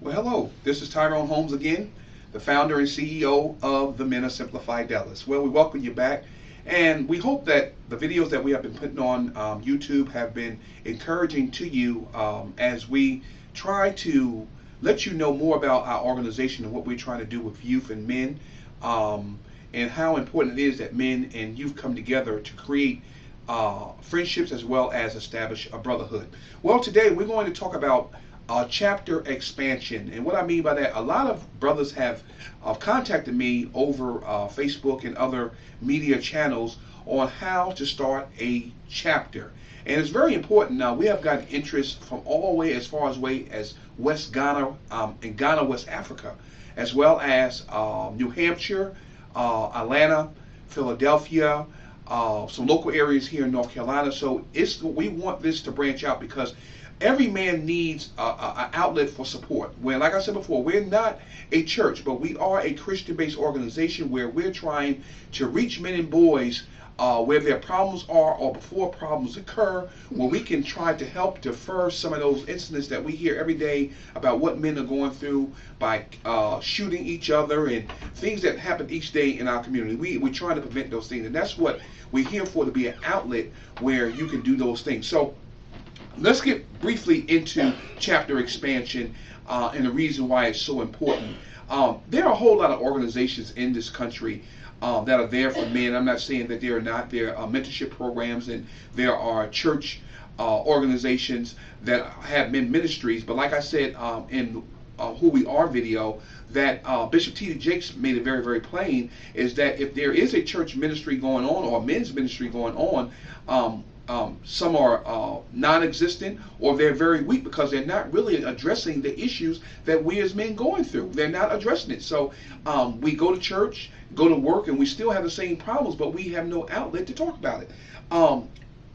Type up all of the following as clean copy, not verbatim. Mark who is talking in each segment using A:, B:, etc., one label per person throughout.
A: Well, hello. This is Tyrone Holmes again, the founder and CEO of the Men of Semper Fidelis. Well, we welcome you back, and we hope that the videos that we have been putting on YouTube have been encouraging to you as we try to let you know more about our organization and what we're trying to do with youth and men, and how important it is that men and youth come together to create friendships as well as establish a brotherhood. Well, today we're going to talk about chapter expansion. And what I mean by that, a lot of brothers have contacted me over Facebook and other media channels on how to start a chapter. And it's very important. Now, we have gotten interest from all the way as far as West Ghana and Ghana, West Africa, as well as New Hampshire, Atlanta, Philadelphia, some local areas here in North Carolina. So we want this to branch out because every man needs an outlet for support. Where, like I said before, we're not a church, but we are a Christian-based organization where we're trying to reach men and boys where their problems are or before problems occur, where we can try to help defer some of those incidents that we hear every day about what men are going through by shooting each other and things that happen each day in our community. We're trying to prevent those things, and that's what we're here for, to be an outlet where you can do those things. So let's get briefly into chapter expansion and the reason why it's so important. There are a whole lot of organizations in this country that are there for men. I'm not saying that there are not. There are mentorship programs, and there are church organizations that have men ministries. But like I said in Who We Are video, that Bishop T.D. Jakes made it very, very plain, is that if there is a church ministry going on or a men's ministry going on, some are non-existent, or they're very weak because they're not really addressing the issues that we as men going through. They're not addressing it. So we go to church, go to work, and we still have the same problems, but we have no outlet to talk about it.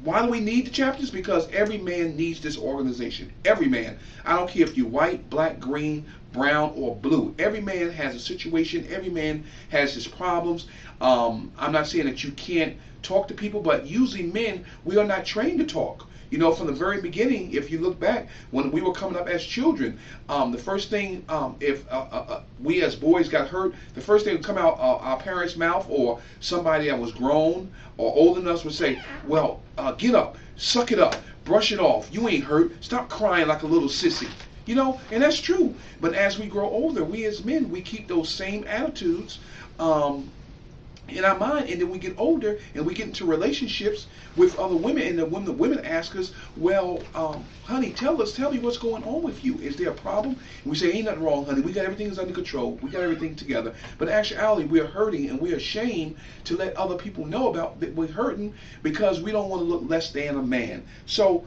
A: Why do we need the chapters? Because every man needs this organization. Every man. I don't care if you're white, black, green, brown, or blue. Every man has a situation. Every man has his problems. I'm not saying that you can't talk to people, but usually men, we are not trained to talk. You know, from the very beginning, if you look back, when we were coming up as children, the first thing, if we as boys got hurt, the first thing would come out our parents' mouth, or somebody that was grown or old enough would say, well, get up, suck it up, brush it off, you ain't hurt, stop crying like a little sissy. You know, and that's true. But as we grow older, we as men, we keep those same attitudes in our mind, and then we get older and we get into relationships with other women, and then when the women ask us, well, honey, tell me what's going on with you. Is there a problem? And we say, ain't nothing wrong, honey. We got everything is under control. We got everything together. But in actuality, we are hurting, and we are ashamed to let other people know about that we're hurting because we don't want to look less than a man. So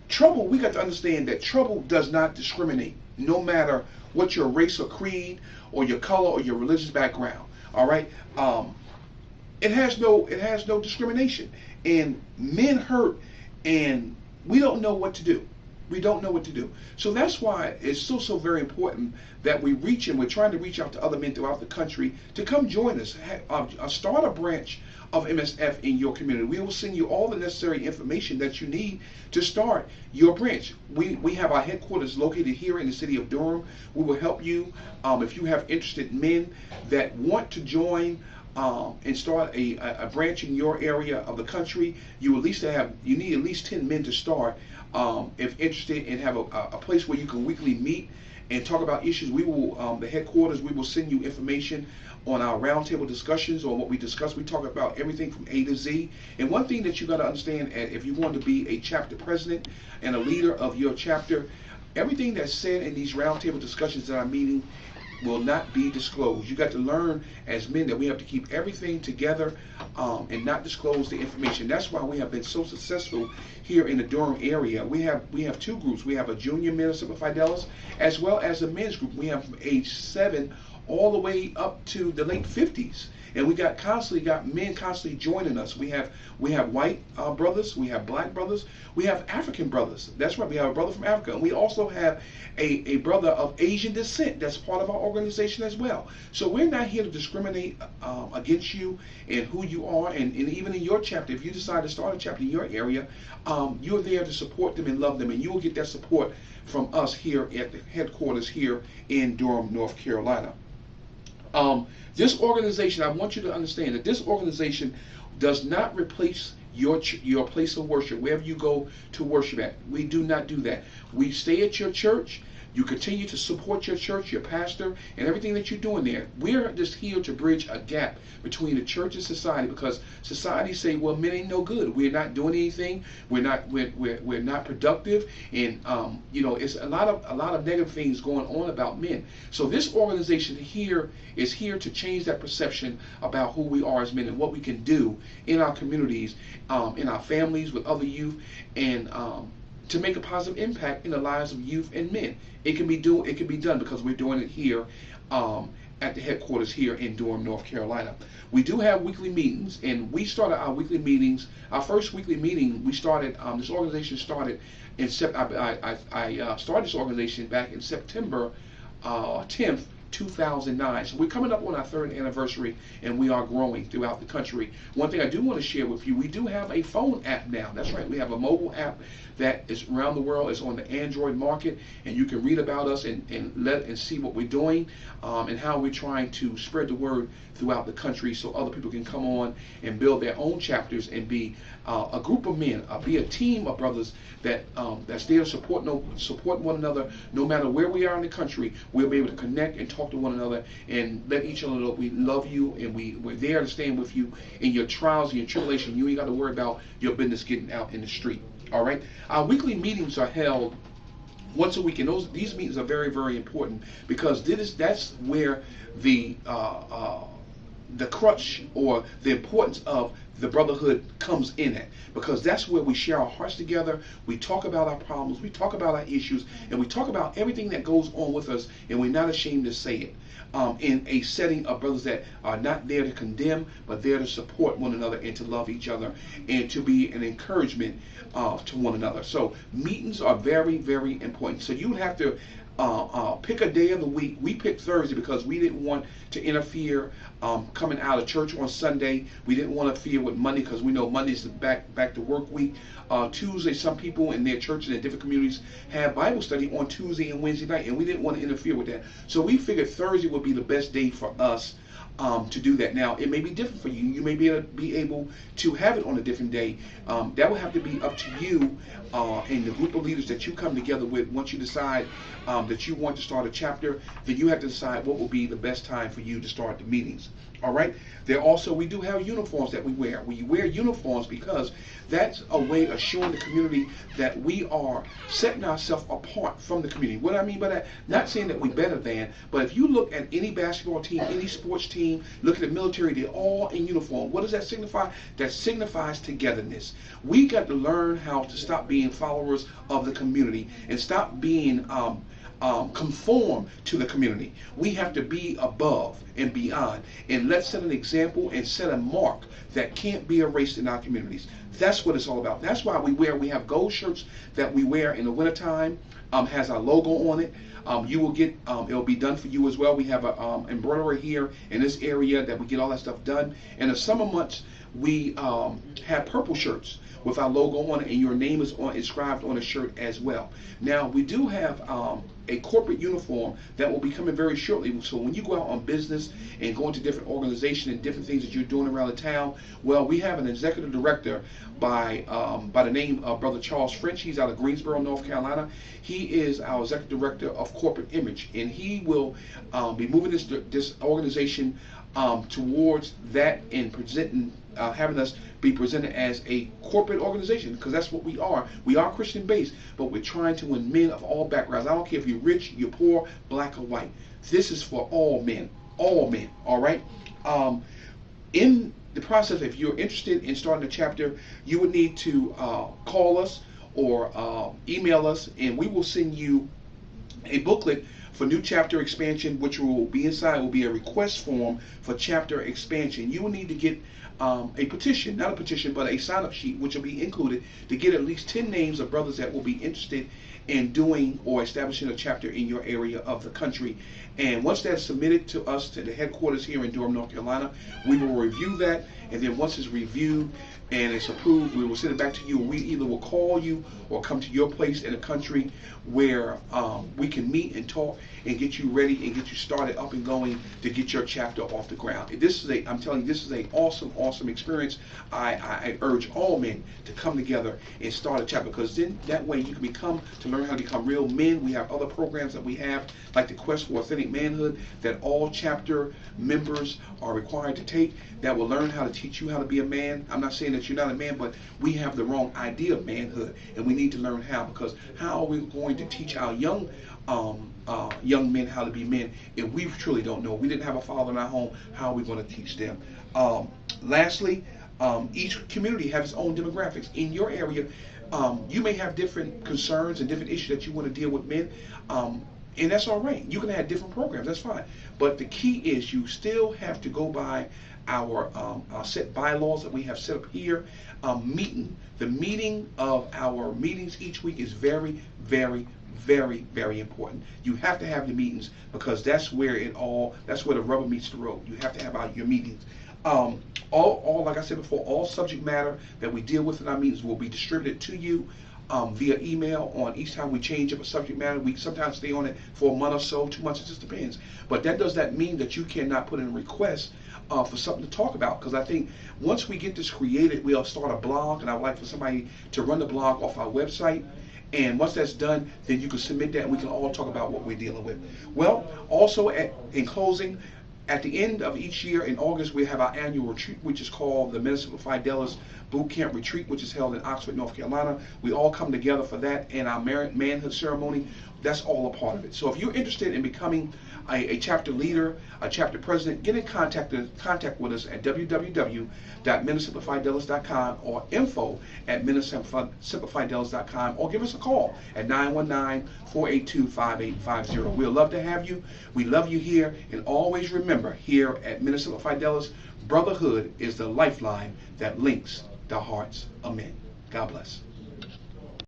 A: trouble, we got to understand that trouble does not discriminate, no matter what your race or creed or your color or your religious background. All right, it has no discrimination, and men hurt, and we don't know what to do. We don't know what to do. So that's why it's so very important that we reach, and we're trying to reach out to other men throughout the country to come join us. Start a branch of MSF in your community. We will send you all the necessary information that you need to start your branch. We have our headquarters located here in the city of Durham. We will help you if you have interested men that want to join and start a branch in your area of the country. You need at least 10 men to start if interested, and have a place where you can weekly meet and talk about issues. We will, the headquarters, we will send you information on our roundtable discussions on what we discuss. We talk about everything from A to Z. And one thing that you got to understand, if you want to be a chapter president and a leader of your chapter, everything that's said in these roundtable discussions that I'm meeting will not be disclosed. You got to learn as men that we have to keep everything together and not disclose the information. That's why we have been so successful here in the Durham area. We have two groups. We have a junior Men of Semper Fidelis as well as a men's group. We have from age 7 all the way up to the late 50s. And we got men constantly joining us. We have white brothers, we have black brothers, we have African brothers. That's right, we have a brother from Africa, and we also have a brother of Asian descent that's part of our organization as well. So we're not here to discriminate against you and who you are, and even in your chapter, if you decide to start a chapter in your area, you're there to support them and love them, and you will get that support from us here at the headquarters here in Durham, North Carolina. This organization, I want you to understand that this organization does not replace your place of worship, wherever you go to worship at. We do not do that. We stay at your church. You continue to support your church, your pastor, and everything that you're doing there. We're just here to bridge a gap between the church and society, because society say, well, men ain't no good. We're not doing anything. We're not productive, and it's a lot of negative things going on about men. So this organization here is here to change that perception about who we are as men and what we can do in our communities, in our families, with other youth, and to make a positive impact in the lives of youth and men. It can be done because we're doing it here at the headquarters here in Durham, North Carolina. We do have weekly meetings, and we started our weekly meetings. Our first weekly meeting, we started. This organization started in I started this organization back in September 10th. 2009. So we're coming up on our 3rd anniversary, and we are growing throughout the country. One thing I do want to share with you, we do have a phone app now. That's right, we have a mobile app that is around the world. It's on the Android market, and you can read about us and see what we're doing, and how we're trying to spread the word throughout the country so other people can come on and build their own chapters and be a group of men, be a team of brothers that's there to support one another. No matter where we are in the country, we'll be able to connect and talk to one another and let each other know we love you, and we're there to stand with you in your trials and your tribulation. You ain't got to worry about your business getting out in the street. All right. Our weekly meetings are held once a week, and these meetings are very, very important, because that's where the crutch or the importance of the brotherhood comes in at, because that's where we share our hearts together. We talk about our problems, we talk about our issues, and we talk about everything that goes on with us, and we're not ashamed to say it. In a setting of brothers that are not there to condemn, but there to support one another and to love each other and to be an encouragement to one another. So meetings are very, very important. So you would have to pick a day of the week. We picked Thursday because we didn't want to interfere coming out of church on Sunday. We didn't want to interfere with Monday, because we know Monday's the back to work week. Tuesday, some people in their churches and different communities have Bible study on Tuesday and Wednesday night, and we didn't want to interfere with that. So we figured Thursday would be the best day for us to do that. Now, it may be different for you. You may be able to have it on a different day. That will have to be up to you and the group of leaders that you come together with. Once you decide that you want to start a chapter, then you have to decide what will be the best time for you to start the meetings. All right. We do have uniforms that we wear. We wear uniforms because that's a way of showing the community that we are setting ourselves apart from the community. What I mean by that, not saying that we're better than, but if you look at any basketball team, any sports team, look at the military, they're all in uniform. What does that signify? That signifies togetherness. We got to learn how to stop being followers of the community and stop being conform to the community. We have to be above and beyond, and let's set an example and set a mark that can't be erased in our communities. That's what it's all about. That's why we have gold shirts that we wear in the wintertime, has our logo on it. You will get, it'll be done for you as well. We have a embroidery here in this area that we get all that stuff done. In the summer months, we have purple shirts with our logo on it, and your name is inscribed on the shirt as well. Now, we do have a corporate uniform that will be coming very shortly. So when you go out on business and go into different organizations and different things that you're doing around the town, well, we have an executive director by the name of Brother Charles French. He's out of Greensboro, North Carolina. He is our executive director of corporate image, and he will be moving this organization towards that and presenting, having us be presented as a corporate organization, because that's what we are. We are Christian based, but we're trying to win men of all backgrounds. I don't care if you're rich, you're poor, black or white. This is for all men, all right? In the process, if you're interested in starting a chapter, you would need to call us or email us, and we will send you a booklet for new chapter expansion, which will be inside, will be a request form for chapter expansion. You will need to get a petition, not a petition, but a sign-up sheet, which will be included to get at least 10 names of brothers that will be interested in doing or establishing a chapter in your area of the country. And once that's submitted to us, to the headquarters here in Durham, North Carolina, we will review that. And then once it's reviewed and it's approved, we will send it back to you. We either will call you or come to your place in the country where we can meet and talk and get you ready and get you started up and going to get your chapter off the ground. This is I'm telling you, this is an awesome experience. I urge all men to come together and start a chapter, because then that way you can learn how to become real men. We have other programs that we have, like the Quest for Authentic Manhood, that all chapter members are required to take, that will learn how to teach you how to be a man. I'm not saying that you're not a man, but we have the wrong idea of manhood, and we need to learn how, because how are we going to teach our young men how to be men if we truly don't know? We didn't have a father in our home. How are we going to teach them? Lastly, each community has its own demographics. In your area, you may have different concerns and different issues that you want to deal with men, and that's all right. You can have different programs, that's fine. But the key is you still have to go by our set bylaws that we have set up here. The meeting of our meetings each week is very important. You have to have the meetings, because that's where the rubber meets the road. You have to have your meetings. Like I said before, all subject matter that we deal with in our meetings will be distributed to you via email on each time we change up a subject matter. We sometimes stay on it for a month or so, 2 months, it just depends. But that does not mean that you cannot put in a request for something to talk about, because I think once we get this created, we'll start a blog, and I would like for somebody to run the blog off our website. And once that's done, then you can submit that and we can all talk about what we're dealing with. Well, also in closing, at the end of each year in August, we have our annual retreat, which is called the Men of Semper Fidelis Boot Camp Retreat, which is held in Oxford, North Carolina. We all come together for that, and our manhood ceremony, that's all a part of it. So if you're interested in becoming a chapter leader, a chapter president, get in contact with us at www.menofsemperfidelis.com or info@menofsemperfidelis.com, or give us a call at 919-482-5850. We'll love to have you. We love you here, and always remember, here at Men of Semper Fidelis, brotherhood is the lifeline that links the hearts of men. God bless.